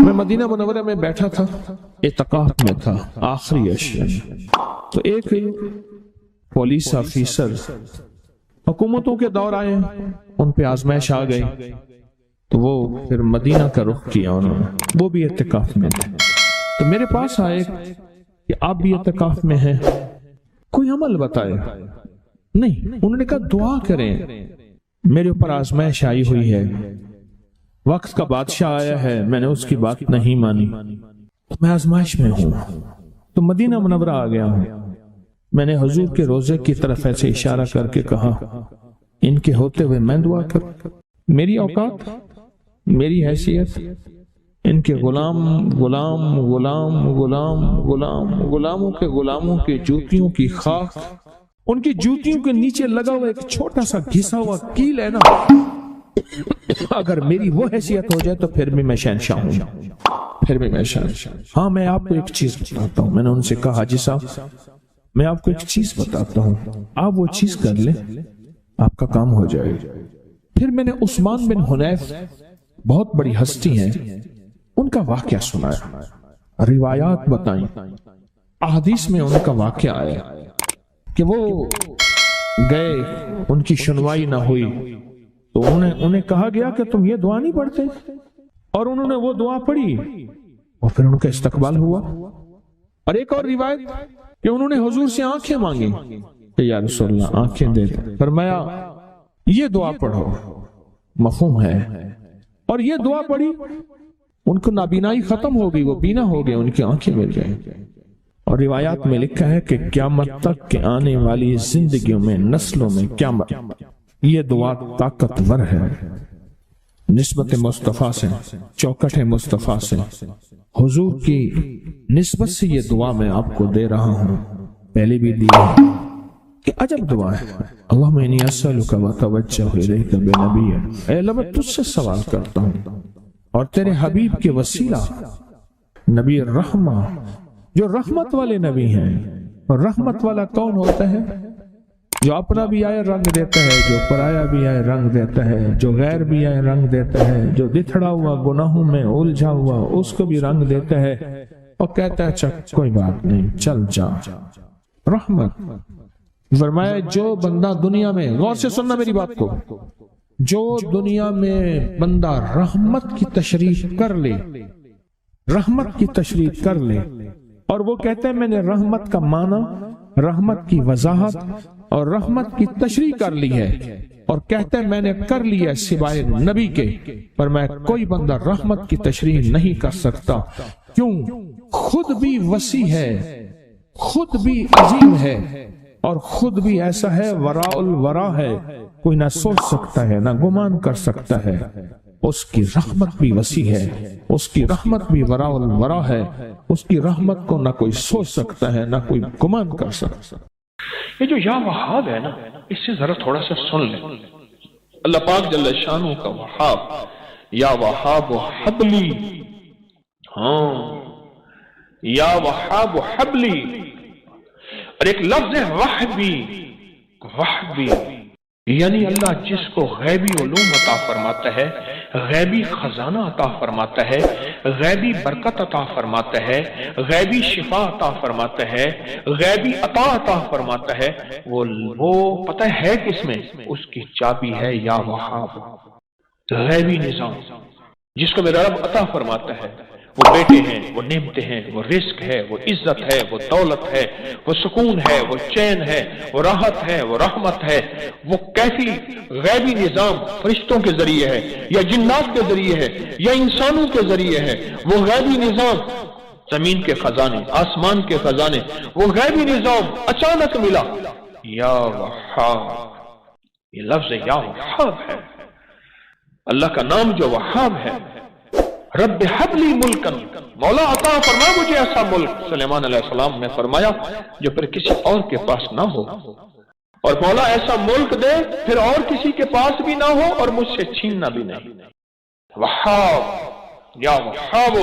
میں مدینہ منورہ میں بیٹھا تھا، اعتکاف میں تھا، آخری عشر میں، تو ایک پولیس آفیسر، حکومتوں کے دور آئے، ان پہ آزمائش آ گئی، تو وہ پھر مدینہ کا رخ کیا انہوں نے، وہ بھی اعتکاف میں تھے، تو میرے پاس آئے کہ آپ بھی اعتکاف میں ہیں، کوئی عمل بتائے؟ نہیں، انہوں نے کہا دعا کریں، میرے اوپر آزمائش آئی ہوئی ہے، وقت کا بادشاہ آیا ہے، میں نے اس کی بات نہیں مانی، میں آزمائش میں ہوں، تو مدینہ منورہ آ گیا ہوں۔ میں نے حضور کے روزے کی طرف ایسے اشارہ کر کے کہا ان کے ہوتے ہوئے میں دعا کروں، میری اوقات، میری حیثیت، ان کے غلام غلام غلام غلام غلام غلاموں کے غلاموں کی جوتیوں کی خاک، ان کی جوتیوں کے نیچے لگا ہوا ایک چھوٹا سا گھسا ہوا کیل ہے نا، اگر میری وہ حیثیت ہو جائے تو پھر بھی میں شہنشاہ ہوں، پھر بھی میں شہنشاہ۔ ہاں میں آپ کو ایک چیز بتاتا ہوں، میں نے ان سے کہا حاجی صاحب میں آپ کو ایک چیز بتاتا ہوں، آپ وہ چیز کر لیں، آپ کا کام ہو جائے۔ پھر میں نے عثمان بن حنیف، بہت بڑی ہستی ہیں، ان کا واقعہ سنایا، روایات بتائیں، احادیث میں ان کا واقعہ آیا کہ وہ گئے، ان کی سنوائی نہ ہوئی، تو انہیں کہا گیا کہ تم یہ دعا نہیں پڑھتے، اور انہوں نے وہ دعا پڑھی اور پھر ان کا استقبال ہوا۔ اور ایک اور روایت کہ انہوں نے حضور سے آنکھیں مانگی کہ یا رسول اللہ آنکھیں دے دے، فرمایا یہ دعا پڑھو، مفہوم ہے، اور یہ دعا پڑھی، ان کو نابینائی ختم ہو گئی، وہ بینا ہو گئے، ان کی آنکھیں مل گئیں۔ اور روایات میں لکھا ہے کہ قیامت تک کے آنے والی زندگیوں میں، نسلوں میں قیامت، یہ دعا طاقتور ہے، نسبت مصطفیٰ سے، چوکٹ مصطفیٰ سے، حضور کی نسبت سے یہ دعا میں آپ کو دے رہا ہوں، پہلے بھی دی ہے، کہ عجب دعا ہے۔ اللہم انی اسألک واتوجہ الیک بنبی، اے اللہ میں تجھ سے سوال کرتا ہوں اور تیرے حبیب کے وسیلہ نبی الرحمہ، جو رحمت والے نبی ہیں، اور رحمت والا کون ہوتا ہے؟ جو اپنا بھی آئے رنگ دیتا ہے، جو پرایا بھی آئے رنگ دیتا ہے، جو غیر بھی آئے رنگ دیتا ہے، جو بتھڑا ہوا گناہوں میں الجھا ہوا اس کو بھی رنگ دیتا ہے، اور کہتا ہے چک کوئی بات نہیں چل جا، رحمت۔ فرمایا جو بندہ دنیا میں، غور سے سننا میری بات کو، جو دنیا میں بندہ رحمت کی تشریح کر لے، رحمت کی تشریح کر لے، اور وہ کہتا ہے میں نے رحمت کا معنی، رحمت کی وضاحت اور رحمت کی تشریح کر لی ہے، اور کہتا ہے میں نے کر لیا سوائے نبی کے، پر میں کوئی بندہ رحمت کی تشریح نہیں کر سکتا، کیوں؟ خود بھی وسیع ہے، خود بھی عظیم ہے، اور خود بھی ایسا ہے وراء الورا ہے، کوئی نہ سوچ سکتا ہے نہ گمان کر سکتا ہے، اس کی رحمت بھی وسیع ہے، اس کی رحمت بھی وراء الورا ہے، اس کی رحمت کو نہ کوئی سوچ سکتا ہے نہ کوئی گمان کر سکتا۔ یہ جو یا وہاب ہے نا، اس سے ذرا تھوڑا سا سن لیں، اللہ پاک جل شانہ کا وہاب، یا وہاب حبلی، ہاں یا وہاب حبلی، اور ایک لفظ ہے وحبی، وحبی، یعنی اللہ جس کو غیبی علوم عطا فرماتا ہے، غیبی خزانہ عطا فرماتا ہے، غیبی برکت عطا فرماتا ہے، غیبی شفا عطا فرماتا ہے، غیبی عطا فرماتا ہے، وہ پتہ ہے کس میں؟ اس کی چابی ہے یا وہاب، غیبی نظام جس کو میرا رب عطا فرماتا ہے، وہ بیٹے ہیں، وہ نعمتیں ہیں، وہ رزق ہے، وہ عزت ہے، وہ دولت ہے، وہ سکون ہے، وہ چین ہے، وہ راحت ہے، وہ رحمت ہے، وہ کیفی غیبی نظام فرشتوں کے ذریعے ہے یا جنات کے ذریعے ہے یا انسانوں کے ذریعے ہے، وہ غیبی نظام، زمین کے خزانے، آسمان کے خزانے، وہ غیبی نظام اچانک ملا، یا وہاب، یہ لفظ یا وہاب ہے، اللہ کا نام جو وہاب ہے، رب حبلی ملکن، مولا عطا فرما مجھے ایسا ملک، سلیمان علیہ السلام نے فرمایا جو پھر کسی اور کے پاس نہ ہو، اور مولا ایسا ملک دے پھر اور کسی کے پاس بھی نہ ہو اور مجھ سے چھیننا بھی نہیں، وہاب یا وہاب۔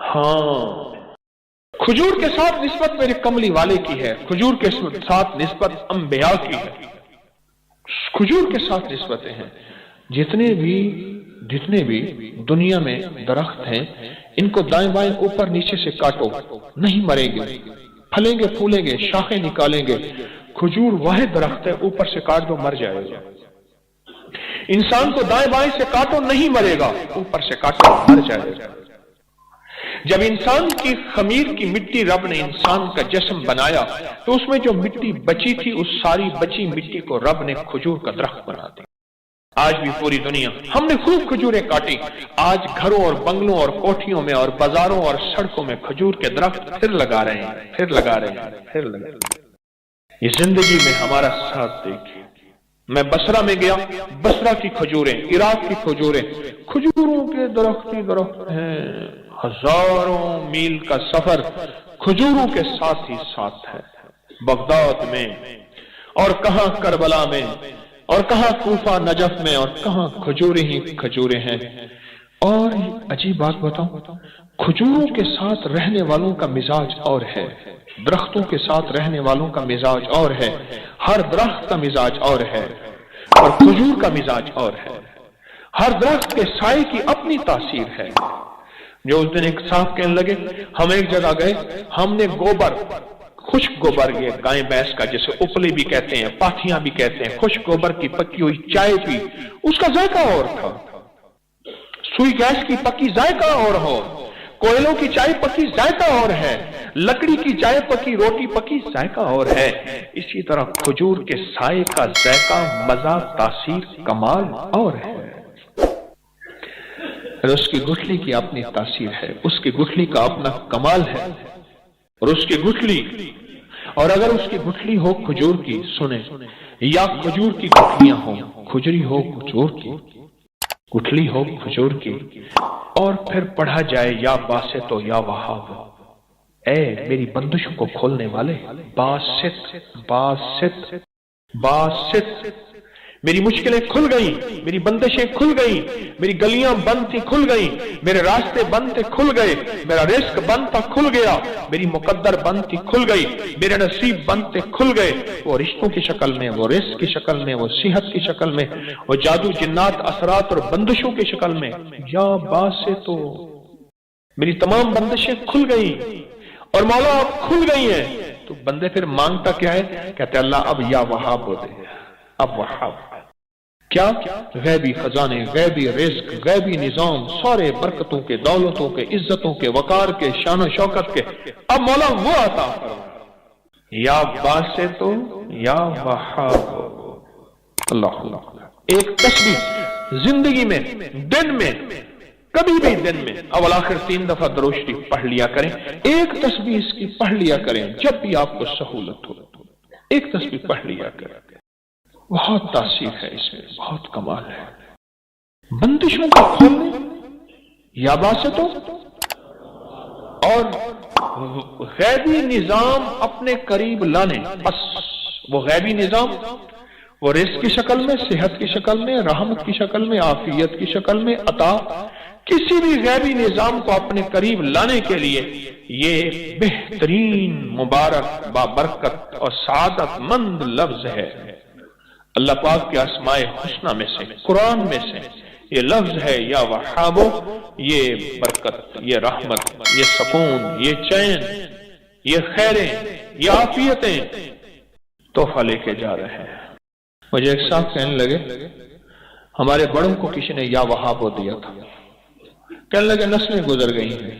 ہاں کھجور کے ساتھ نسبت میرے کملی والے کی ہے، کھجور کے ساتھ نسبت انبیاء کی ہے، کھجور کے ساتھ نسبتیں ہیں، جتنے بھی جتنے بھی دنیا میں درخت ہیں ان کو دائیں بائیں اوپر نیچے سے کاٹو نہیں مریں گے، پھلیں گے پھولیں گے، شاخیں نکالیں گے۔ کھجور واحد درخت ہے، اوپر سے کاٹ دو مر جائے گا۔ انسان کو دائیں بائیں سے کاٹو نہیں مرے گا، اوپر سے کاٹو مر جائے گا۔ جب انسان کی خمیر کی مٹی رب نے انسان کا جسم بنایا تو اس میں جو مٹی بچی تھی اس ساری بچی مٹی کو رب نے کھجور کا درخت بنا دیا۔ آج بھی پوری دنیا ہم نے خوب کھجوریں کاٹی، آج گھروں اور بنگلوں اور کوٹھیوں میں اور بازاروں اور سڑکوں میں کھجور کے درخت پھر لگا رہے ہیں، پھر لگا رہے ہیں، پھر لگا رہے ہیں۔ یہ زندگی میں ہمارا ساتھ دیکھیے۔ میں بصرہ میں گیا، بصرہ کی کھجوریں، عراق کی کھجوریں، کھجوروں کے درخت ہی درخت ہیں، ہزاروں میل کا سفر کھجوروں کے ساتھ ہی ساتھ ہے۔ بغداد میں اور کہاں کربلا میں اور کہاں کوفہ نجف میں اور کہاں کھجوریں ہی کھجوریں ہیں۔ اور عجیب بات بتاؤں، کھجوروں کے ساتھ رہنے والوں کا مزاج اور ہے، درختوں کے ساتھ رہنے والوں کا مزاج اور ہے، ہر درخت کا مزاج اور ہے اور کھجور کا مزاج اور ہے۔ ہر درخت کے سائے کی اپنی تاثیر ہے۔ جو اس دن ایک صاحب کہنے لگے، ہم ایک جگہ گئے، ہم نے گوبر، خشک گوبر، یہ گائے بھینس کا جسے اپلی بھی کہتے ہیں، پاتھیاں بھی کہتے ہیں، خشک گوبر کی پکی ہوئی چائے پی، اس کا ذائقہ اور تھا۔ سوئی گیس کی پکی ذائقہ اور ہو، کوئلوں کی چائے پکی ذائقہ اور ہے، لکڑی کی چائے پکی، روٹی پکی ذائقہ اور ہے۔ اسی طرح کھجور کے سائے کا ذائقہ، مزہ، تاثیر، کمال اور ہے۔ اس کی گٹھلی کی اپنی تاثیر ہے، اس کی گٹھلی کا اپنا کمال ہے، اور اس کی گٹھلی، اور اگر اس کی گٹھلی ہو کھجور کی، سنیں، یا کھجور کی گٹھلیاں ہوں، کھجری ہو کھجور کی، گٹھلی ہو کھجور کی، اور پھر پڑھا جائے یا باسط یا وہاب، اے میری بندشوں کو کھولنے والے، باسط باسط باسط، میری مشکلیں کھل گئیں، میری بندشیں کھل گئیں، میری گلیاں بند تھی کھل گئیں، میرے راستے بند تھے کھل گئے، میرا رزق بند تھا کھل گیا، میری مقدر بند تھی کھل گئی، میرے نصیب بند تھے کھل گئے، وہ رشتوں کی شکل میں، وہ رزق کی شکل میں، وہ صحت کی شکل میں، وہ جادو جنات اثرات اور بندشوں کی شکل میں، یا باسطو، میری تمام بندشیں کھل گئیں اور مولا اب کھل گئی ہیں۔ تو بندے پھر مانگتا کیا ہے؟ کہتے اللہ اب یا وہاب ہو دے، اب وہاب، کیا؟ غیبی خزانے، غیبی رزق، غیبی نظام، سارے برکتوں کے، دولتوں کے، عزتوں کے، وقار کے، شان و شوکت کے، اب مولا وہ عطا فرما، یا باسطو یا وہاب۔ اللہ اللہ، ایک تسبیح زندگی میں، دن میں، کبھی بھی دن میں اول آخر 3 دفعہ درود شریف پڑھ لیا کریں، ایک تسبیح اس کی پڑھ لیا کریں جب بھی آپ کو سہولت ہو، ایک تسبیح پڑھ لیا کریں، بہت تاثیر ہے اس میں، بہت کمال ہے۔ بندشوں کو کھولنے، یا باسطو، اور غیبی نظام اپنے قریب لانے، بس وہ غیبی نظام، وہ رزق کی شکل میں، صحت کی شکل میں، رحمت کی شکل میں، عافیت کی شکل میں، عطا، کسی بھی غیبی نظام کو اپنے قریب لانے کے لیے یہ ایک بہترین، مبارک، بابرکت اور سعادت مند لفظ ہے۔ اللہ پاک کے اسماء حسنہ میں سے، قرآن میں سے یہ لفظ ہے، یا وہابو، یہ برکت، یہ رحمت، یہ سکون، یہ چین، یہ خیریں، یہ عافیتیں تحفہ لے کے جا رہے ہیں۔ مجھے ایک صاحب کہنے لگے ہمارے بڑوں کو کسی نے یا وہابو دیا تھا، کہنے لگے نسلیں گزر گئی ہیں،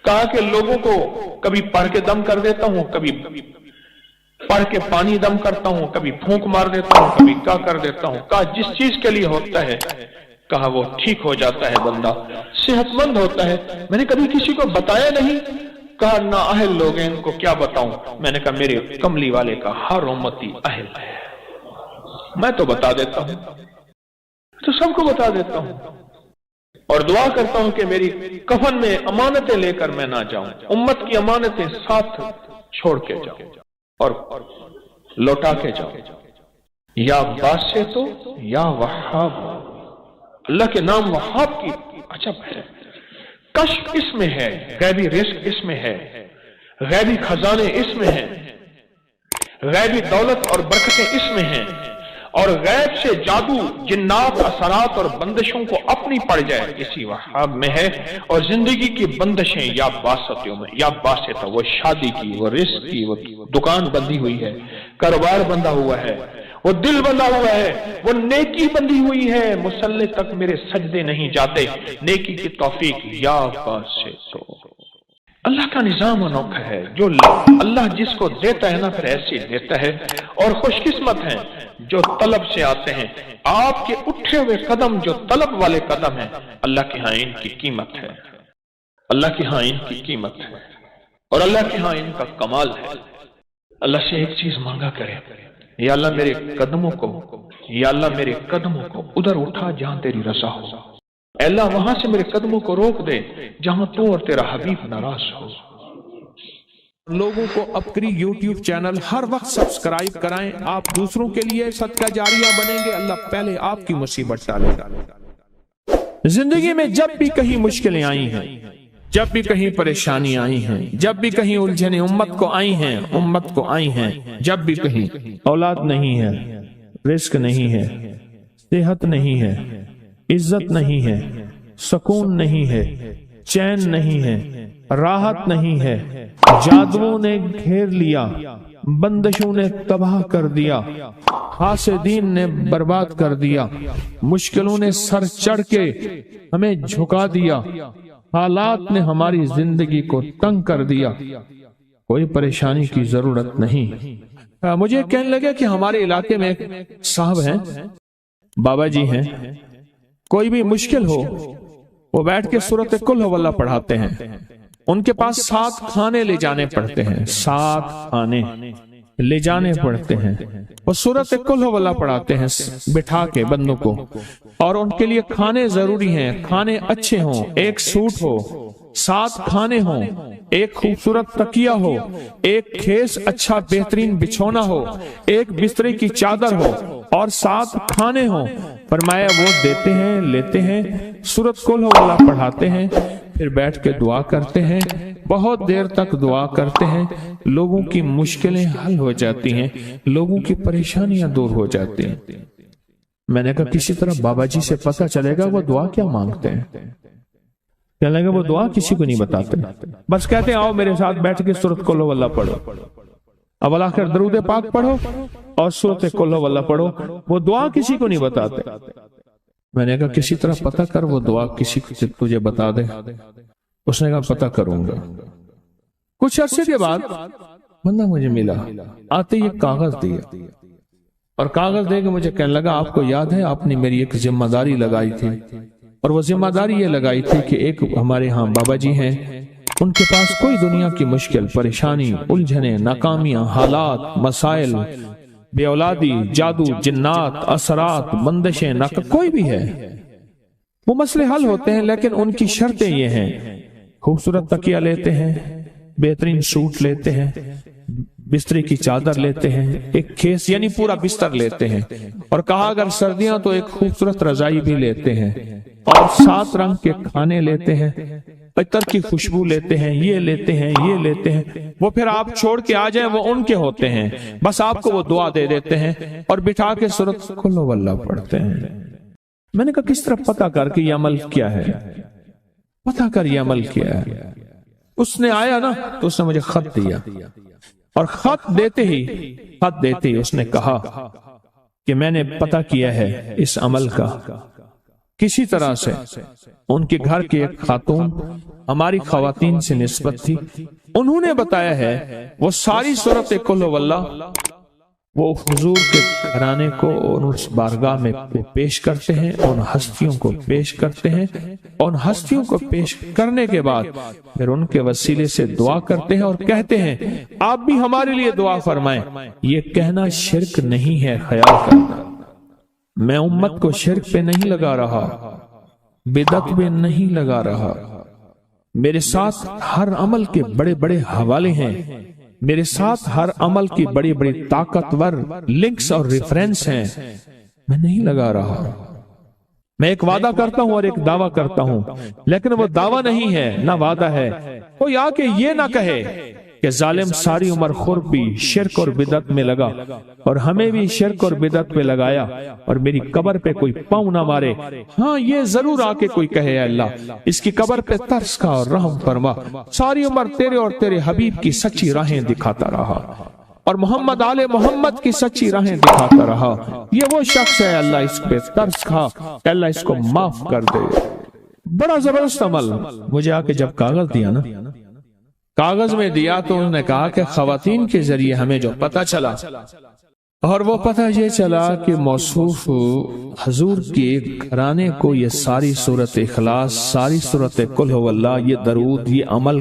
کہا کہ لوگوں کو کبھی پڑھ کے دم کر دیتا ہوں، کبھی پڑھ کے پانی دم کرتا ہوں، کبھی پھونک مار دیتا ہوں، کبھی کیا کر دیتا ہوں، کہا جس چیز کے لیے ہوتا ہے، کہا وہ ٹھیک ہو جاتا ہے، بندہ صحت مند ہوتا ہے۔ میں نے کبھی کسی کو بتایا نہیں، کہا نا اہل لوگ ہیں، ان کو کیا بتاؤں؟ میں نے کہا میرے کملی والے کا ہر امتی اہل ہے، میں تو بتا دیتا ہوں، تو سب کو بتا دیتا ہوں، اور دعا کرتا ہوں کہ میری کفن میں امانتیں لے کر میں نہ جاؤں، امت کی امانتیں ساتھ چھوڑ کے جاؤں اور لوٹا کے جاؤ، یا باسطو یا وہاب۔ اللہ کے نام وہاب کی عجب ہے، کشف اس میں ہے، غیبی رزق اس میں ہے، غیبی خزانے اس میں ہیں، غیبی دولت اور برکتیں اس میں ہیں، اور غیب سے جادو، جنات، اثرات اور بندشوں کو اپنی پڑ جائے، اسی وہاب میں ہے۔ اور زندگی کی بندشیں یا باستوں میں، یا باسطہ، وہ شادی کی، وہ رزق کی، وہ دکان بندی ہوئی ہے، کاروبار بندہ ہوا ہے، وہ دل بندہ ہوا ہے، وہ نیکی بندی ہوئی ہے، مصلی تک میرے سجدے نہیں جاتے، نیکی کی توفیق یا باسطو۔ اللہ کا نظام انوکھا ہے، جو اللہ جس کو دیتا ہے نا پھر ایسے دیتا ہے، اور خوش قسمت ہیں جو طلب سے آتے ہیں۔ آپ کے اٹھے ہوئے قدم جو طلب والے قدم ہیں، اللہ کے ہاں ان کی قیمت ہے، اللہ کے ہاں ان کی قیمت ہے، اور اللہ کے ہاں ان کا کمال ہے۔ اللہ سے ایک چیز مانگا کرے، یا اللہ میرے قدموں کو، یا اللہ میرے قدموں کو ادھر اٹھا جہاں تیری رضا ہو، اے اللہ وہاں سے میرے قدموں کو روک دے جہاں تو اور تیرا حبیب ناراض ہو۔ لوگوں کو اپکری یوٹیوب چینل ہر وقت سبسکرائب کرائیں، آپ دوسروں کے لیے صدقہ جاریہ بنیں گے، اللہ پہلے آپ کی مصیبت ٹالے گا۔ زندگی میں جب بھی کہیں مشکلیں آئی ہیں، جب بھی کہیں پریشانی آئی ہیں، جب بھی کہیں الجھنیں امت کو آئی ہیں، جب بھی کہیں اولاد نہیں ہے، رزق نہیں ہے، صحت نہیں ہے، عزت نہیں ہے، سکون نہیں ہے، چین نہیں ہے، راحت نہیں ہے، جادوؤں نے گھیر لیا، بندشوں نے تباہ کر دیا، حاسدین نے برباد کر دیا، مشکلوں نے سر چڑھ کے ہمیں جھکا دیا، حالات نے ہماری زندگی کو تنگ کر دیا۔ کوئی پریشانی کی ضرورت نہیں۔ مجھے کہنے لگے کہ ہمارے علاقے میں ایک صاحب ہیں، بابا جی ہیں، کوئی بھی مشکل ہو وہ بیٹھ کے سورۃ قل ہو اللہ پڑھاتے ہیں۔ ان کے پاس 7 کھانے لے جانے پڑتے ہیں، 7 کھانے لے جانے پڑتے ہیں، وہ سورۃ قل ہو اللہ پڑھاتے ہیں بٹھا کے بندوں کو، اور ان کے لیے کھانے ضروری ہیں، کھانے اچھے ہوں، ایک سوٹ ہو، 7 کھانے ہوں، ایک خوبصورت تکیہ ہو، ایک کھیس اچھا بہترین بچھونا ہو، ایک بسترے کی چادر ہو، اور 7 کھانے ہوں۔ فرمایا وہ دیتے ہیں، لیتے ہیں، سورۃ قل ہو اللہ پڑھاتے ہیں، پھر بیٹھ کے دعا کرتے ہیں، بہت دیر تک دعا کرتے ہیں، لوگوں کی مشکلیں حل ہو جاتی ہیں، لوگوں کی پریشانیاں دور ہو جاتی ہیں۔ میں نے کہا کسی طرح بابا جی سے پتہ چلے گا وہ دعا کیا مانگتے ہیں۔ کہنے لگا وہ دعا کسی کو نہیں بتاتے، بس کہتے ہیں آؤ میرے ساتھ بیٹھ کے سورۃ قل ہو اللہ پڑھو، اول آخر درود پاک پڑھو اور سورۃ قل ہو اللہ پڑھو، وہ دعا کسی کو نہیں بتاتے۔ میں نے کہا کسی طرح پتہ کر وہ دعا کسی کو تجھے بتا دے۔ اس نے کہا پتہ کروں گا۔ کچھ عرصے کے بعد بندہ مجھے ملا، آتے یہ کاغذ دیا، اور کاغذ دے کے مجھے کہنے لگا آپ کو یاد ہے آپ نے میری ایک ذمہ داری لگائی تھی، اور وہ ذمہ داری یہ لگائی تھی کہ ایک ہمارے ہاں بابا جی ہیں، ان کے پاس کوئی دنیا کی مشکل، پریشانی، الجھنیں، ناکامیاں، حالات، مسائل، بے اولادی، جادو، جنات، اثرات، بندشیں، کوئی بھی ہے، وہ مسئلے حل ہوتے ہیں، لیکن ان کی شرطیں یہ ہیں، خوبصورت تکیہ لیتے ہیں، بہترین سوٹ لیتے ہیں، بستری کی چادر لیتے ہیں، ایک کھیس یعنی پورا بستر لیتے ہیں، اور کہا اگر سردیاں تو ایک خوبصورت رضائی بھی لیتے ہیں، اور 7 رنگ کے کھانے لیتے ہیں، عطر کی خوشبو لیتے ہیں، یہ لیتے ہیں، یہ لیتے ہیں، وہ پھر آپ چھوڑ کے آ جائیں وہ ان کے ہوتے ہیں، بس آپ کو وہ دعا دے دیتے ہیں اور بٹھا کے سورۃ قل ہو اللہ پڑھتے ہیں۔ میں نے کہا کس طرح پتہ کر کے یہ عمل کیا ہے، پتہ کر یہ عمل کیا ہے۔ اس نے آیا نا تو اس نے مجھے خط دیا، اور خط دیتے ہی اس نے کہا کہ میں نے پتہ کیا ہے اس عمل کا، کسی طرح سے ان کے گھر کی ایک خاتون ہماری خواتین سے نسبت تھی، انہوں نے بتایا ہے وہ ساری سورۃ قل ہو اللہ وہ حضور کے گھرانے کو اس بارگاہ میں پیش کرتے ہیں، ان ہستیوں کو پیش کرتے ہیں، ان ہستیوں کو پیش کرنے کے بعد پھر ان کے وسیلے سے دعا کرتے ہیں اور کہتے ہیں آپ بھی ہمارے لیے دعا فرمائیں۔ یہ کہنا شرک نہیں ہے، خیال کرنا، میں امت کو شرک پہ نہیں لگا رہا، بدعت پہ نہیں لگا رہا، میرے ساتھ ہر عمل کے بڑے بڑے حوالے ہیں، میرے ساتھ ہر عمل کی بڑی بڑی طاقتور لنکس اور ریفرنس ہیں، میں نہیں لگا رہا، میں ایک وعدہ کرتا ہوں اور ایک دعویٰ کرتا ہوں، لیکن وہ دعویٰ نہیں ہے نہ وعدہ ہے۔ کوئی آ کے یہ نہ کہے کہ ظالم ساری عمر خور بھی شرک اور بدعت میں لگا اور ہمیں بھی شرک اور بدعت پہ لگایا، اور میری قبر پہ کوئی پاؤں نہ مارے، ہاں یہ ضرور آ کے کوئی کہے اے اللہ اس کی قبر پہ ترس کھا اور رحم فرما، ساری عمر تیرے اور تیرے حبیب کی سچی راہیں دکھاتا رہا اور محمد آل محمد کی سچی راہیں دکھاتا رہا، یہ وہ شخص ہے اللہ اس پہ ترس کھا، اللہ اس کو معاف کر دے۔ بڑا زبردست عمل۔ مجھے آ کے جب کاغذ دیا نا، کاغذ میں دیا تو انہوں نے کہا کہ خواتین کے ذریعے ہمیں جو پتہ چلا، اور وہ پتہ یہ چلا کہ موصوف حضور کے گھرانے کو یہ ساری سورت اخلاص، ساری سورت قل هو اللہ، یہ درود، یہ عمل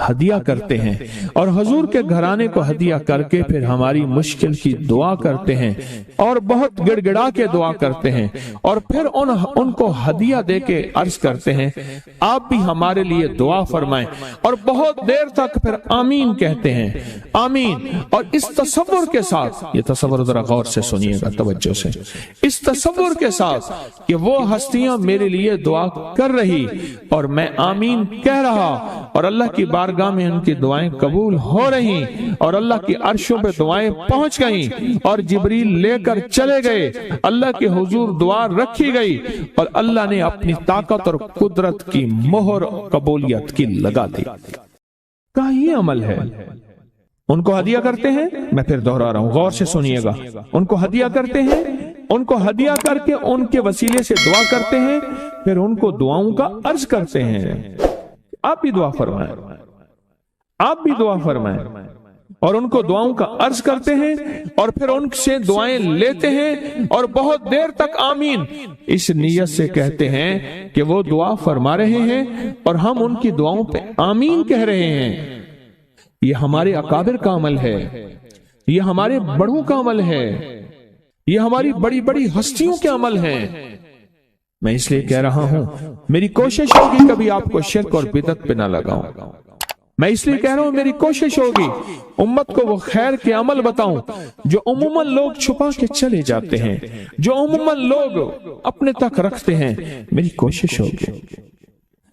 ہدیہ کرتے ہیں، اور حضور کے گھرانے کو ہدیہ کر کے پھر ہماری مشکل کی دعا کرتے ہیں اور بہت گڑ گڑا کے دعا کرتے ہیں، اور پھر ان کو ہدیہ دے کے عرض کرتے ہیں آپ بھی ہمارے لیے دعا فرمائیں، اور بہت دیر تک پھر آمین کہتے ہیں، آمین۔ اور اس تصور کے ساتھ، یہ تصور ذرا غور سے سنیے گا توجہ سے، اس تصور کے ساتھ کہ وہ ہستیاں میرے لیے دعا کر رہی اور میں آمین کہہ رہا، اور اللہ کی بارگاہ میں ان کی دعائیں قبول ہو رہی، اور اللہ کی عرشوں پہ دعائیں پہنچ گئیں، اور جبریل لے کر چلے گئے، اللہ کے حضور دعا رکھی گئی، اور اللہ نے اپنی طاقت اور قدرت کی مہر قبولیت کی لگا دی۔ کہا یہ عمل ہے۔ ان کو ہدیہ کرتے ہیں، میں پھر دوہرا رہا ہوں، غور سے سنیے گا، ان کو ہدیہ کرتے ہیں، ان کو ہدیہ کر کے ان کے وسیلے سے دعا کرتے ہیں، پھر ان کو دعاؤں کا عرض کرتے ہیں آپ بھی دعا فرمائیں، آپ بھی دعا فرمائیں، اور ان کو دعاؤں کا عرض کرتے ہیں، اور پھر ان سے دعائیں لیتے ہیں، اور بہت دیر تک آمین اس نیت سے کہتے ہیں کہ وہ دعا فرما رہے ہیں اور ہم ان کی دعاؤں پہ آمین کہہ رہے ہیں۔ یہ ہمارے اکابر کا عمل ہے، یہ ہمارے بڑوں کا عمل ہے، یہ ہماری بڑی بڑی ہستیوں کے عمل ہیں۔ میں اس لیے کہہ رہا ہوں میری کوشش ہوگی کبھی آپ کو شرک اور بدعت پہ نہ لگاؤں، میں اس لیے کہہ رہا ہوں میری کوشش ہوگی امت کو وہ خیر کے عمل بتاؤں جو عموماً لوگ چھپا کے چلے جاتے ہیں، جو عموماً لوگ اپنے تک رکھتے ہیں۔ میری کوشش ہوگی۔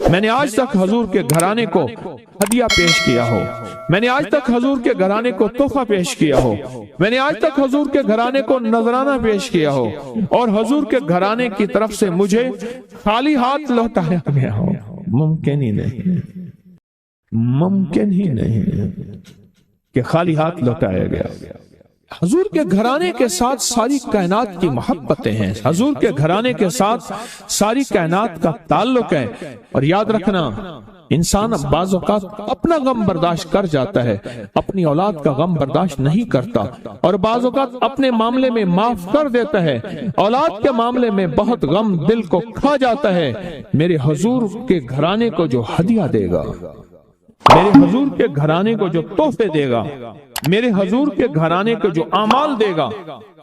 میں نے آج تک حضور کے گھرانے کو ہدیہ پیش کیا ہو، میں نے آج تک حضور کے گھرانے کو تحفہ پیش کیا ہو، میں نے آج تک حضور کے گھرانے کو نذرانہ پیش کیا ہو، اور حضور کے گھرانے کی طرف سے مجھے خالی ہاتھ لوٹایا گیا ہو۔ ممکن ہی نہیں، ممکن ہی نہیں کہ خالی ہاتھ لوٹایا گیا۔ حضور کے گھرانے کے ساتھ ساری کائنات کی محبتیں ہیں، حضور کے گھرانے کے ساتھ ساری کائنات کا تعلق ہے، اور یاد رکھنا انسان بعض اوقات اپنا غم برداشت کر جاتا ہے، اپنی اولاد کا غم برداشت نہیں کرتا، اور بعض اوقات اپنے معاملے میں معاف کر دیتا ہے، اولاد کے معاملے میں بہت غم دل کو کھا جاتا ہے۔ میرے حضور کے گھرانے کو جو ہدیہ دے گا، میرے حضور کے گھرانے کو جو تحفے دے گا، میرے حضور کے گھرانے کو جو اعمال دے گا،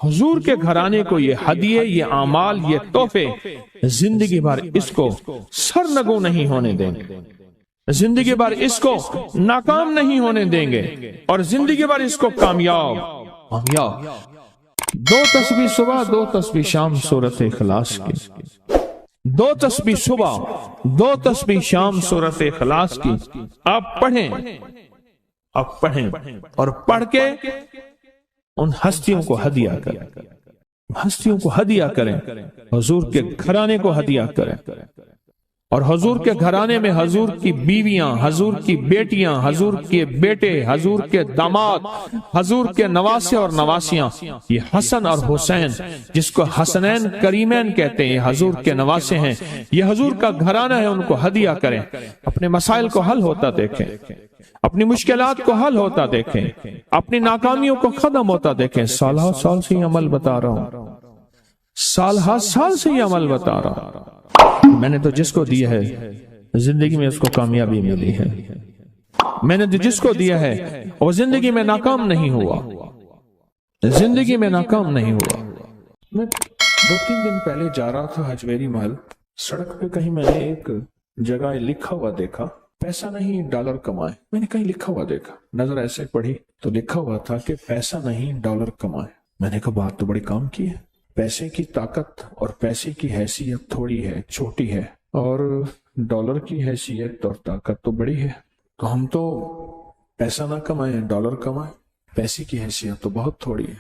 حضور کے گھرانے کو یہ ہدیے، یہ اعمال، یہ تحفے زندگی بھر اس کو سرنگوں نہیں ہونے دیں گے، زندگی بھر اس کو ناکام نہیں ہونے دیں گے، اور زندگی بھر اس کو کامیاب۔ 2 تسبیح صبح 2 تسبیح شام سورت اخلاص کی، 2 تسبیح صبح 2 تسبیح شام سورت اخلاص کی آپ پڑھیں، آپ پڑھیں، اور پڑھ کے ان ہستیوں کو ہدیہ کریں، ہستیوں کو ہدیہ کریں، حضور کے گھرانے کو ہدیہ کریں، اور حضور کے گھرانے میں حضور کی بیویاں، حضور کی بیٹیاں، حضور کے بیٹے، حضور کے داماد، حضور کے نواسے اور نواسیاں، یہ حسن اور حسین جس کو حسنین کریمین کہتے ہیں، یہ حضور کے نواسے ہیں، یہ حضور کا گھرانہ ہے، ان کو ہدیہ کریں، اپنے مسائل کو حل ہوتا دیکھیں، اپنی مشکلات کو حل ہوتا دیکھیں، اپنی ناکامیوں کو ختم ہوتا دیکھیں۔ سال سے یہ عمل بتا رہا ہوں، سال سے یہ عمل بتا رہا ہوں۔ میں نے تو جس کو دیا ہے زندگی میں اس کو کامیابی ملی ہے، میں نے تو جس کو دیا ہے وہ زندگی میں ناکام نہیں ہوا، زندگی میں ناکام نہیں ہوا۔ میں 2-3 دن پہلے جا رہا تھا حجویری محل، سڑک پہ کہیں میں نے ایک جگہ لکھا ہوا دیکھا، پیسہ نہیں ڈالر کمائے۔ میں نے کہیں لکھا ہوا دیکھا، نظر ایسے پڑھی تو لکھا ہوا تھا کہ پیسہ نہیں ڈالر کمائے۔ میں نے کہا بات تو بڑی کام کی ہے، پیسے کی طاقت اور پیسے کی حیثیت تھوڑی ہے، چھوٹی ہے، اور ڈالر کی حیثیت اور طاقت تو بڑی ہے۔ تو ہم تو پیسہ نہ کمائیں، ڈالر کمائیں۔ پیسے کی حیثیت تو بہت تھوڑی ہے،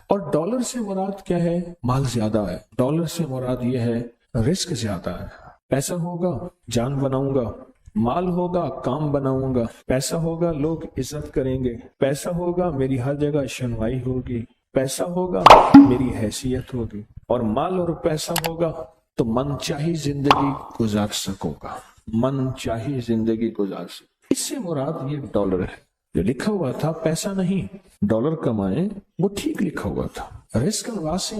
اور ڈالر سے مراد کیا ہے؟ مال زیادہ ہے۔ ڈالر سے مراد یہ ہے رزق زیادہ ہے۔ پیسہ ہوگا جان بناؤں گا، مال ہوگا کام بناؤں گا، پیسہ ہوگا لوگ عزت کریں گے، پیسہ ہوگا میری ہر جگہ شنوائی ہوگی، پیسہ ہوگا میری حیثیت ہوگی، اور مال اور پیسہ ہوگا تو من چاہی زندگی گزار سکوں گا، من چاہی زندگی گزار سکوں۔ اس سے مراد یہ ڈالر ہے۔ جو لکھا ہوا تھا پیسہ نہیں ڈالر کمائیں، وہ ٹھیک لکھا ہوا تھا۔ رزق واسع،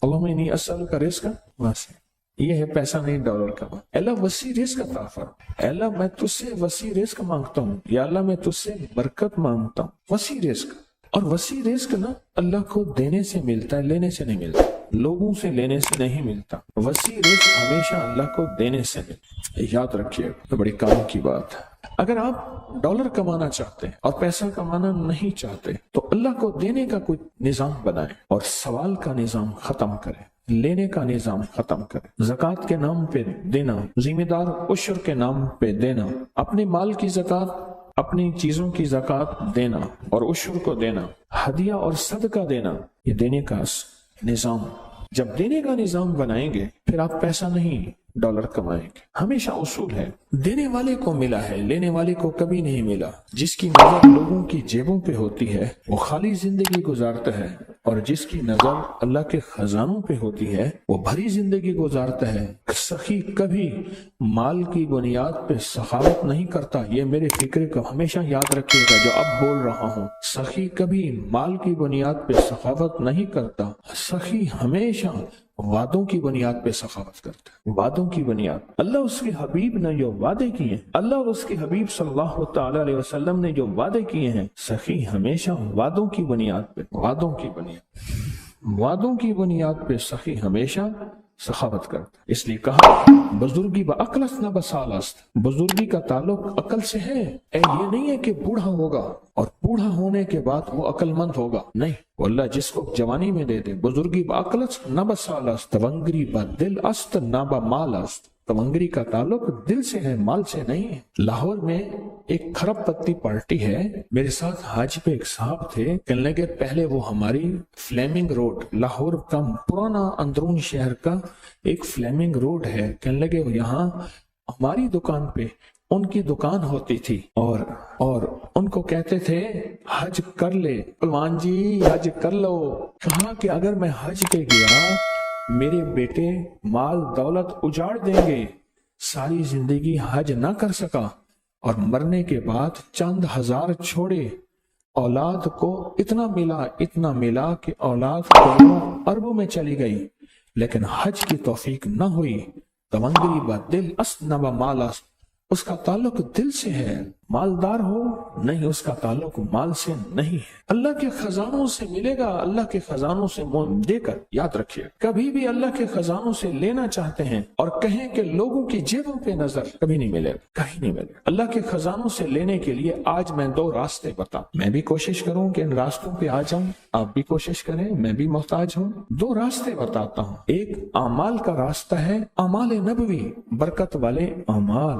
اللہم انی اسألک رزقا واسع، یہ ہے پیسہ نہیں ڈالر کما۔ اللہ وسیع رزق عطا فرما، اللہ میں تجھ سے وسیع رزق مانگتا ہوں، یا اللہ میں تجھ سے برکت مانگتا ہوں، وسیع رزق۔ اور وسیع رزق نا اللہ کو دینے سے ملتا ہے، لینے سے نہیں ملتا، لوگوں سے لینے سے نہیں ملتا۔ وسیع رزق ہمیشہ اللہ کو دینے سے ملتا، یاد رکھیے، تو بڑی کام کی بات ہے۔ اگر آپ ڈالر کمانا چاہتے ہیں اور پیسہ کمانا نہیں چاہتے تو اللہ کو دینے کا کوئی نظام بنائیں، اور سوال کا نظام ختم کریں، لینے کا نظام ختم کریں۔ زکوٰۃ کے نام پہ دینا، ذمہ دار عشر کے نام پہ دینا، اپنے مال کی زکوٰۃ، اپنی چیزوں کی زکوٰۃ دینا اور عشر کو دینا، ہدیہ اور صدقہ دینا، یہ دینے کا نظام۔ جب دینے کا نظام بنائیں گے پھر آپ پیسہ نہیں ڈالر کمائیں گے۔ ہمیشہ اصول ہے دینے والے کو ملا ہے، لینے والے کو کبھی نہیں ملا۔ جس کی نظر لوگوں کی جیبوں پہ ہوتی ہے وہ خالی زندگی گزارتا ہے، اور جس کی نظر اللہ کے خزانوں پہ ہوتی ہے وہ بھری زندگی گزارتا ہے۔ سخی کبھی مال کی بنیاد پہ سخاوت نہیں کرتا، یہ میرے فکر کو ہمیشہ یاد رکھیے گا جو اب بول رہا ہوں۔ سخی کبھی مال کی بنیاد پہ سخاوت نہیں کرتا، سخی ہمیشہ وعدوں کی بنیاد پہ سخاوت کرتا ہے، وعدوں کی بنیاد۔ اللہ اس کے حبیب نے جو وعدے کیے، اللہ اور اس کے حبیب صلی اللہ تعالی علیہ وسلم نے جو وعدے کیے ہیں، سخی ہمیشہ وعدوں کی بنیاد پہ، وعدوں کی بنیاد پہ سخی ہمیشہ سخاوت کرتا ہے۔ اس لیے کہا بزرگی با عقلست نہ بسالست، بزرگی کا تعلق عقل سے ہے۔ یہ نہیں ہے کہ بوڑھا ہوگا اور بوڑھا ہونے کے بعد وہ عقل مند ہوگا، نہیں، وہ اللہ جس کو جوانی میں دے دے۔ بزرگی با عقلست نہ بسالست، تونگری با دل است نہ با مال است، تونگری کا تعلق دل سے ہے، مال سے نہیں ہے۔ لاہور میں ایک کھرب پتی پارٹی ہے، میرے ساتھ حاج پہ ایک صاحب تھے، کہنے لگے پہلے وہ ہماری فلیمنگ روڈ، لاہور کا پرانا اندرون شہر کا ایک فلیمنگ روڈ ہے، کہنے لگے یہاں ہماری دکان پہ ان کی دکان ہوتی تھی، اور ان کو کہتے تھے حج کر لے پلوان جی، حج کر لو۔ کہا کہ اگر میں حج پہ گیا میرے بیٹے مال دولت اجاڑ دیں گے، ساری زندگی حج نہ کر سکا، اور مرنے کے بعد چند ہزار چھوڑے، اولاد کو اتنا ملا کہ اولاد کروڑوں اربوں میں چلی گئی، لیکن حج کی توفیق نہ ہوئی۔ تونگری با دل است نہ با مال است، اس کا تعلق دل سے ہے، مالدار ہو نہیں، اس کا تعلق مال سے نہیں ہے۔ اللہ کے خزانوں سے ملے گا، اللہ کے خزانوں سے دے کر، یاد رکھیے کبھی بھی اللہ کے خزانوں سے لینا چاہتے ہیں اور کہیں کہ لوگوں کی جیبوں پہ نظر، کبھی نہیں ملے گا، کہیں نہیں ملے گا۔ اللہ کے خزانوں سے لینے کے لیے آج میں 2 راستے بتاؤں، میں بھی کوشش کروں کہ ان راستوں پہ آ جاؤں، آپ بھی کوشش کریں، میں بھی محتاج ہوں۔ 2 راستے بتاتا ہوں، ایک اعمال کا راستہ ہے، اعمال نبوی، برکت والے اعمال،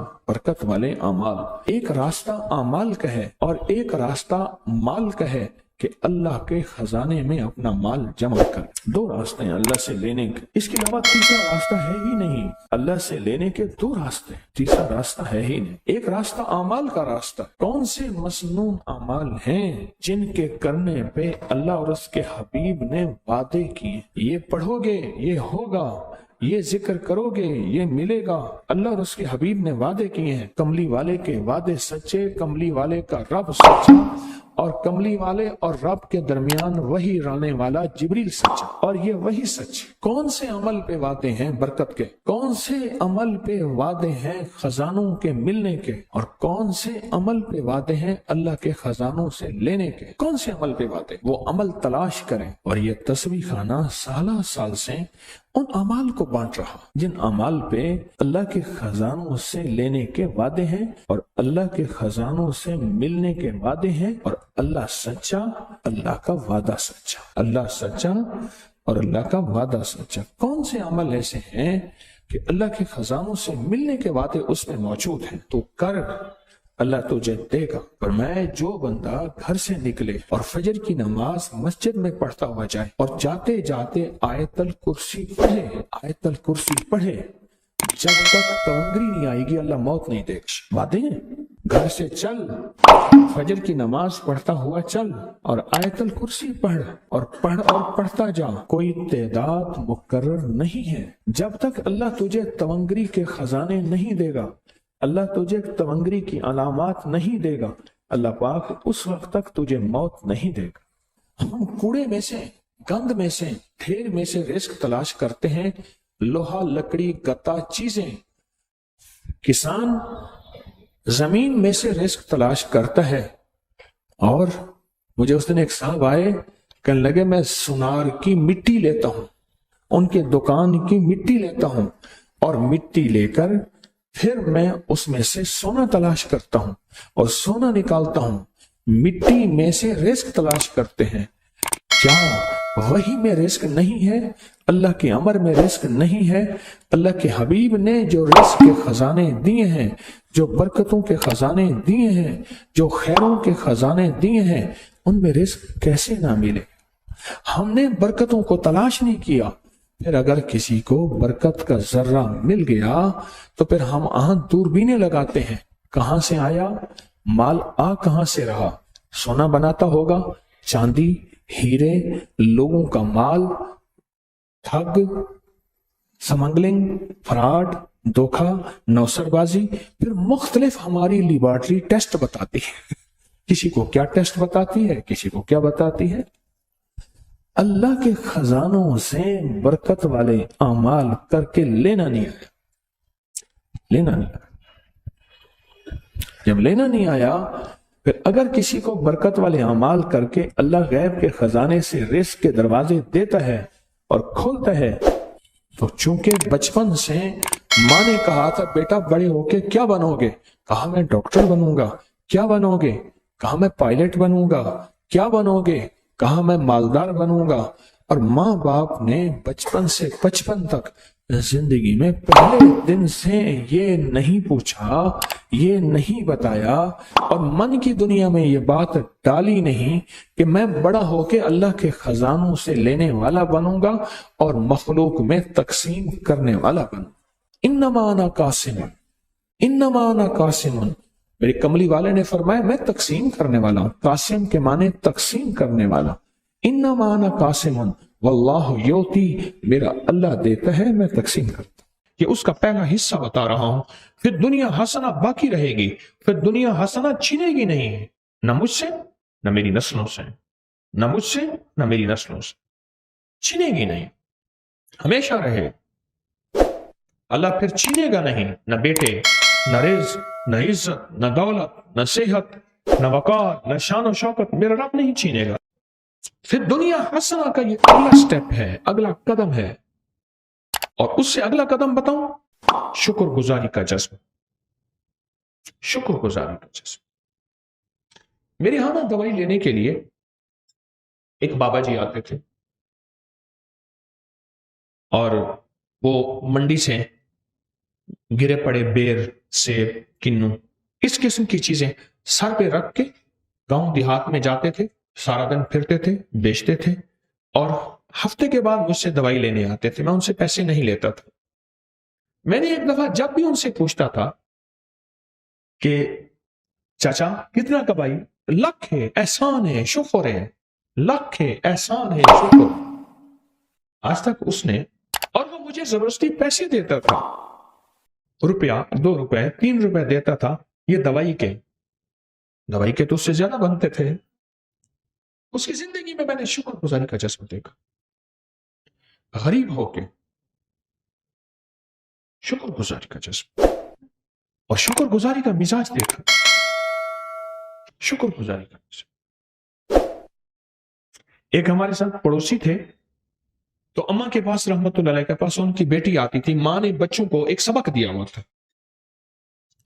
ایک راستہ اعمال کا ہے، اور ایک راستہ مال کا ہے کہ اللہ کے خزانے میں اپنا مال جمع کر۔ 2 راستے ہیں اللہ سے لینے کے، اس کے علاوہ تیسرا راستہ ہے ہی نہیں۔ اللہ سے لینے کے 2 راستے، تیسرا راستہ ہے ہی نہیں۔ ایک راستہ اعمال کا راستہ، کون سے مسنون اعمال ہیں جن کے کرنے پہ اللہ اور اس کے حبیب نے وعدے کیے، یہ پڑھو گے یہ ہوگا، یہ ذکر کرو گے یہ ملے گا۔ اللہ اور اس کے حبیب نے وعدے کیے ہیں، کملی والے کے وعدے سچے، کملی والے کا رب سچا، اور کملی والے اور رب کے درمیان وہی لانے والا جبریل سچا، اور یہ وہی سچ۔ کون سے عمل پہ وعدے ہیں برکت کے، کون سے عمل پہ وعدے ہیں خزانوں کے ملنے کے، اور کون سے عمل پہ وعدے ہیں اللہ کے خزانوں سے لینے کے، کون سے عمل پہ وعدے، وہ عمل تلاش کریں۔ اور یہ تصویح خانہ سالہ سال سے ان اعمال کو بانٹ رہا جن اعمال پہ اللہ کے خزانوں سے لینے کے وعدے ہیں اور اللہ کے خزانوں سے ملنے کے وعدے ہیں، اور اللہ سچا، اللہ کا وعدہ سچا، اللہ سچا اور اللہ کا وعدہ سچا۔ کون سے عمل ایسے ہیں کہ اللہ کے خزانوں سے ملنے کے وعدے اس میں موجود ہیں، تو کر اللہ تجھے دے گا۔ پر میں جو بندہ گھر سے نکلے اور فجر کی نماز مسجد میں پڑھتا ہوا جائے اور جاتے جاتے آیت الکرسی پڑھے جب تک تونگری نہیں آئے گی اللہ موت نہیں دے گا۔ باتیں گھر سے چل، فجر کی نماز پڑھتا ہوا چل اور آیت الکرسی پڑھ اور پڑھتا جا۔ کوئی تعداد مقرر نہیں ہے جب تک اللہ تجھے تونگری کے خزانے نہیں دے گا، اللہ تجھے تونگری کی علامات نہیں دے گا، اللہ پاک اس وقت تک تجھے موت نہیں دے گا۔ ہم کوڑے میں سے، گند میں سے، ڈھیر میں سے رزق تلاش کرتے ہیں، لوہا، لکڑی، گتا چیزیں۔ کسان زمین میں سے رزق تلاش کرتا ہے، اور مجھے اس دن ایک صاحب آئے، کہنے لگے میں سونار کی مٹی لیتا ہوں، ان کے دکان کی مٹی لیتا ہوں، اور مٹی لے کر پھر میں اس میں سے سونا تلاش کرتا ہوں اور سونا نکالتا ہوں۔ مٹی میں سے رزق تلاش کرتے ہیں۔ کیا وہی میں رزق نہیں ہے؟ اللہ کے امر میں رزق نہیں ہے؟ اللہ کے حبیب نے جو رزق کے خزانے دیے ہیں، جو برکتوں کے خزانے دیے ہیں، جو خیروں کے خزانے دیے ہیں، ان میں رزق کیسے نہ ملے؟ ہم نے برکتوں کو تلاش نہیں کیا۔ پھر اگر کسی کو برکت کا ذرہ مل گیا تو پھر ہم دوربینیں لگاتے ہیں، کہاں سے آیا مال، کہاں سے رہا؟ سونا بناتا ہوگا، چاندی، ہیرے، لوگوں کا مال، ٹھگ، سمگلنگ، فراڈ، دھوکہ، نوسر بازی۔ پھر مختلف ہماری لیبارٹری ٹیسٹ بتاتی ہے، کسی کو کیا ٹیسٹ بتاتی ہے، کسی کو کیا بتاتی ہے۔ اللہ کے خزانوں سے برکت والے اعمال کر کے لینا نہیں آیا۔ جب لینا نہیں آیا، پھر اگر کسی کو برکت والے اعمال کر کے اللہ غیب کے خزانے سے رزق کے دروازے دیتا ہے اور کھولتا ہے، تو چونکہ بچپن سے ماں نے کہا تھا بیٹا بڑے ہو کے کیا بنو گے، کہا میں ڈاکٹر بنوں گا۔ کیا بنو گے؟ کہا میں پائلٹ بنوں گا۔ کیا بنو گے؟ کہا میں مالدار بنوں گا۔ اور ماں باپ نے بچپن سے 55 تک زندگی میں پہلے دن سے یہ نہیں پوچھا، یہ نہیں بتایا، اور من کی دنیا میں یہ بات ڈالی نہیں کہ میں بڑا ہو کے اللہ کے خزانوں سے لینے والا بنوں گا اور مخلوق میں تقسیم کرنے والا بنوں۔ انما انا قاسم، انما انا قاسم۔ میرے کملی والے نے فرمایا میں تقسیم کرنے والا ہوں۔ قاسم کے معنی تقسیم کرنے والا۔ انما انا قاسم واللہ یوتی، میرا اللہ دیتا ہے، میں تقسیم کرتا ہوں۔ یہ اس کا پہلا حصہ بتا رہا ہوں۔ پھر دنیا حسنہ باقی رہے گی، پھر دنیا حسنہ چھینے گی نہیں، نہ مجھ سے نہ میری نسلوں سے، نہ مجھ سے نہ میری نسلوں سے، چھینے گی نہیں، ہمیشہ رہے۔ اللہ پھر چھینے گا نہیں، نہ بیٹے، نہ رزق، نہ عزت، نہ دولت، نہ صحت، نہ وقار، نہ شان و شوکت، میرا رب نہیں چھینے گا۔ پھر دنیا حسنہ کا یہ اگلا سٹیپ ہے، اگلا قدم ہے، اور اس سے اگلا قدم بتاؤں، شکر گزاری کا جذب۔ شکر گزاری کا جذب۔ میرے ہاں نا دوائی لینے کے لیے ایک بابا جی آتے تھے، اور وہ منڈی سے گرے پڑے بیر، سیب، کنو، اس قسم کی چیزیں سر پہ رکھ کے گاؤں دیہات میں جاتے تھے، سارا دن پھرتے تھے، بیچتے تھے، اور ہفتے کے بعد مجھ سے دوائی لینے آتے تھے۔ میں ان سے پیسے نہیں لیتا تھا۔ میں نے ایک دفعہ جب بھی ان سے پوچھتا تھا کہ چاچا کتنا کا بھائی؟ لاکھ ہے، احسان ہے، شکر ہے، لاکھ ہے، احسان ہے، شکر۔ آج تک اس نے، اور وہ مجھے زبردستی پیسے دیتا تھا، روپیہ، 2 روپے، 3 روپے دیتا تھا، یہ دوائی کے تو اس سے زیادہ بنتے تھے۔ اس کی زندگی میں نے شکر گزاری کا جذبہ دیکھا، غریب ہو کے شکر گزاری کا جذبہ، اور شکر گزاری کا مزاج دیکھا، شکر گزاری کا مزاج۔ ایک ہمارے ساتھ پڑوسی تھے، تو اماں کے پاس رحمت اللہ علیہ کے پاس ان کی بیٹی آتی تھی، ماں نے بچوں کو ایک سبق دیا ہوا تھا،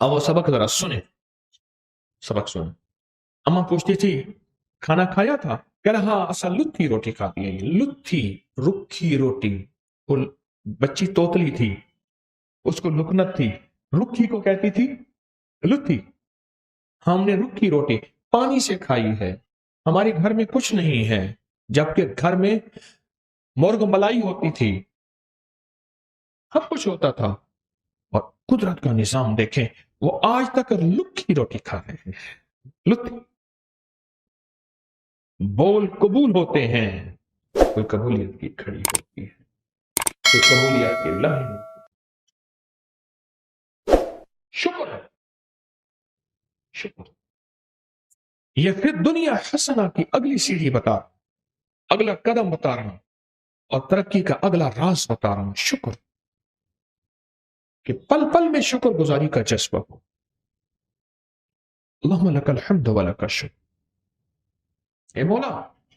اب وہ سبق ذرا سنیں، سبق سنیں۔ اماں پوچھتی تھی کھانا کھایا تھا؟ کہہ رہا ہاں اصل لتھی روٹی کھاتی ہے، لتھی، رکھی روٹی۔ وہ بچی توتلی تھی، اس کو لکنت تھی، رکھی کو کہتی تھی لتھی۔ ہم نے روکھی روٹی پانی سے کھائی ہے، ہمارے گھر میں کچھ نہیں ہے، جبکہ گھر میں مرغ ملائی ہوتی تھی، سب کچھ ہوتا تھا، اور قدرت کا نظام دیکھیں، وہ آج تک لکھی روٹی کھا رہے ہیں، لکھی بول قبول ہوتے ہیں، کوئی قبولیت کی کھڑی ہوتی ہے، کوئی قبولیت کی لمحے شکر ہے، شکر یہ پھر دنیا حسنہ کی اگلی سیڑھی بتا، اگلا قدم بتا رہا ہوں، اور ترقی کا اگلا راز بتا رہا ہوں، شکر، کہ پل پل میں شکر گزاری کا جذبہ ہو۔ اللہم لک الحمد ولک الشکر، اے مولا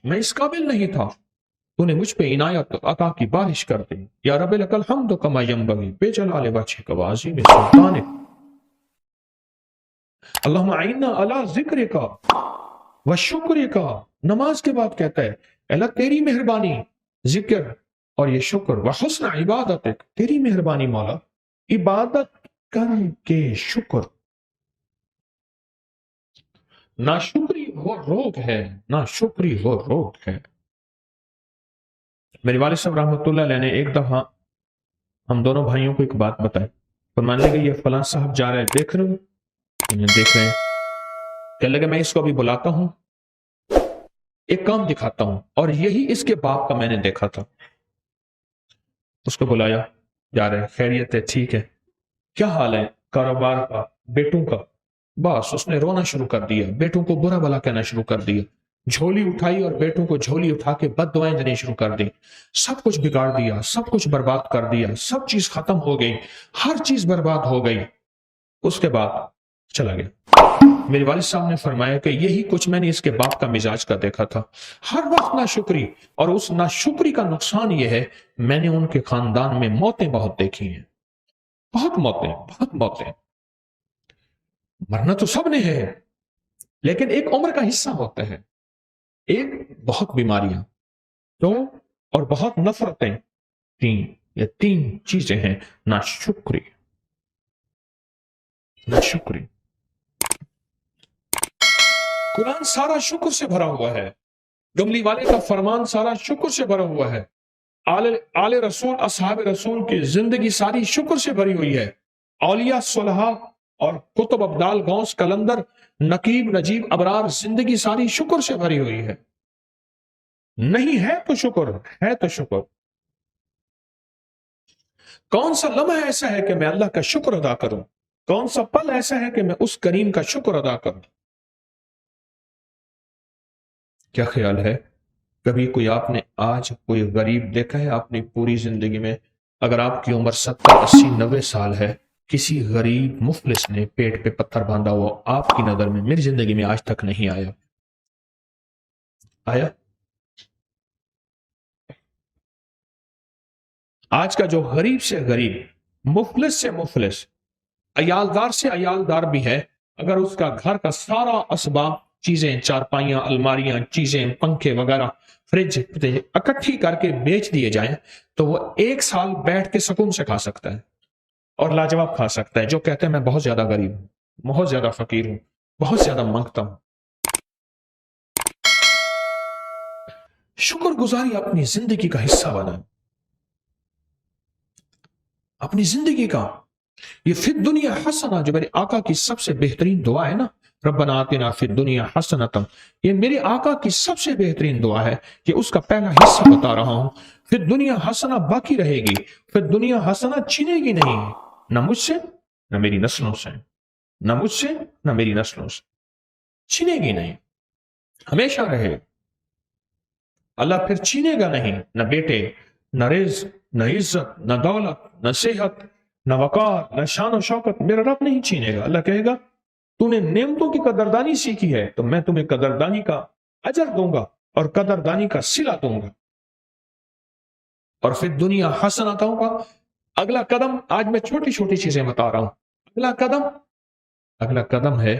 میں اس قابل نہیں تھا، تو نے مجھ پہ عنایت عطا کی بارش کر دی، یا رب لک الحمد کما ینبغی بجلال وجہک وعظیم سلطانک، اللہم اعنا علی ذکرک و شکرک، نماز کے بعد کہتا ہے اللہ تیری مہربانی، ذکر اور یہ شکر، و حسن عبادتک، تیری مہربانی مولا، عبادت کر کے شکر، ناشکری وہ روگ ہے، ناشکری وہ روگ ہے۔ میرے والد صاحب رحمۃ اللہ علیہ نے ایک دفعہ ہم دونوں بھائیوں کو ایک بات بتائی، فرمانے لگے یہ فلاں صاحب جا رہے دیکھ رہے ہو، انہیں دیکھ رہے ہیں، کہنے لگے میں اس کو ابھی بلاتا ہوں، ایک کام دکھاتا ہوں، اور یہی اس کے باپ کا میں نے دیکھا تھا، اس کو بلایا، جا رہے خیریت ہے، ٹھیک ہے، کیا حال ہے، کاروبار کا، بیٹوں کا، بس اس نے رونا شروع کر دیا، بیٹوں کو برا بھلا کہنا شروع کر دیا، جھولی اٹھائی اور بیٹوں کو جھولی اٹھا کے بد دعائیں دینے شروع کر دی، سب کچھ بگاڑ دیا، سب کچھ برباد کر دیا، سب چیز ختم ہو گئی، ہر چیز برباد ہو گئی۔ اس کے بعد چلا گیا۔ میرے والد صاحب نے فرمایا کہ یہی کچھ میں نے اس کے باپ کا مزاج کا دیکھا تھا، ہر وقت ناشکری، اور اس ناشکری کا نقصان یہ ہے میں نے ان کے خاندان میں موتیں بہت دیکھی ہیں، بہت موتیں، بہت موتیں، مرنا تو سب نے ہے، لیکن ایک عمر کا حصہ ہوتا ہے، ایک بہت بیماریاں، دو اور بہت نفرتیں، تین، یہ تین چیزیں ہیں، ناشکری، ناشکری۔ قرآن سارا شکر سے بھرا ہوا ہے، گملی والے کا فرمان سارا شکر سے بھرا ہوا ہے، آل رسول، اصحاب رسول کی زندگی ساری شکر سے بھری ہوئی ہے، اولیاء صلحاء اور کتب ابدال غوث کلندر نقیب نجیب ابرار زندگی ساری شکر سے بھری ہوئی ہے، نہیں ہے تو شکر، ہے تو شکر۔ کون سا لمحہ ایسا ہے کہ میں اللہ کا شکر ادا کروں، کون سا پل ایسا ہے کہ میں اس کریم کا شکر ادا کروں؟ کیا خیال ہے کبھی کوئی آپ نے آج کوئی غریب دیکھا ہے اپنی پوری زندگی میں؟ اگر آپ کی عمر 70 80 90 سال ہے، کسی غریب مفلس نے پیٹ پہ پتھر باندھا ہوا آپ کی نظر میں میری زندگی میں آج تک نہیں آیا، آیا؟ آج کا جو غریب سے غریب، مفلس سے مفلس، عیالدار سے عیالدار بھی ہے، اگر اس کا گھر کا سارا اسباب، چیزیں، چارپائیاں، الماریاں، چیزیں، پنکھے وغیرہ، فریج اکٹھی کر کے بیچ دیے جائیں تو وہ 1 سال بیٹھ کے سکون سے کھا سکتا ہے، اور لاجواب کھا سکتا ہے، جو کہتے ہیں میں بہت زیادہ غریب ہوں، بہت زیادہ فقیر ہوں، بہت زیادہ مانگتا ہوں۔ شکر گزاری اپنی زندگی کا حصہ بنائیں، اپنی زندگی کا، یہ فی الدنیا حسنہ جو میرے آقا کی سب سے بہترین دعا ہے نا، ربنا آتنا فی الدنیا حسنۃ، یہ میرے آقا کی سب سے بہترین دعا ہے، کہ اس کا پہلا حصہ بتا رہا ہوں، فی الدنیا حسنہ باقی رہے گی، فی الدنیا حسنہ چھنے گی نہیں، نہ مجھ سے نہ میری نسلوں سے، نہ مجھ سے نہ میری نسلوں سے، چھنے گی نہیں، ہمیشہ رہے، اللہ پھر چھینے گا نہیں، نہ بیٹے، نہ رزق، نہ عزت، نہ دولت، نہ صحت، نہ وقار، نہ شان و شوکت، میرا رب نہیں چھینے گا۔ اللہ کہے گا تو نے نعمتوں کی قدردانی سیکھی ہے تو میں تمہیں قدردانی کا اجر دوں گا اور قدردانی کا صلہ دوں گا، اور پھر دنیا حسنہ ہوں گا۔ اگلا قدم، آج میں چھوٹی چھوٹی چیزیں بتا رہا ہوں، اگلا قدم ہے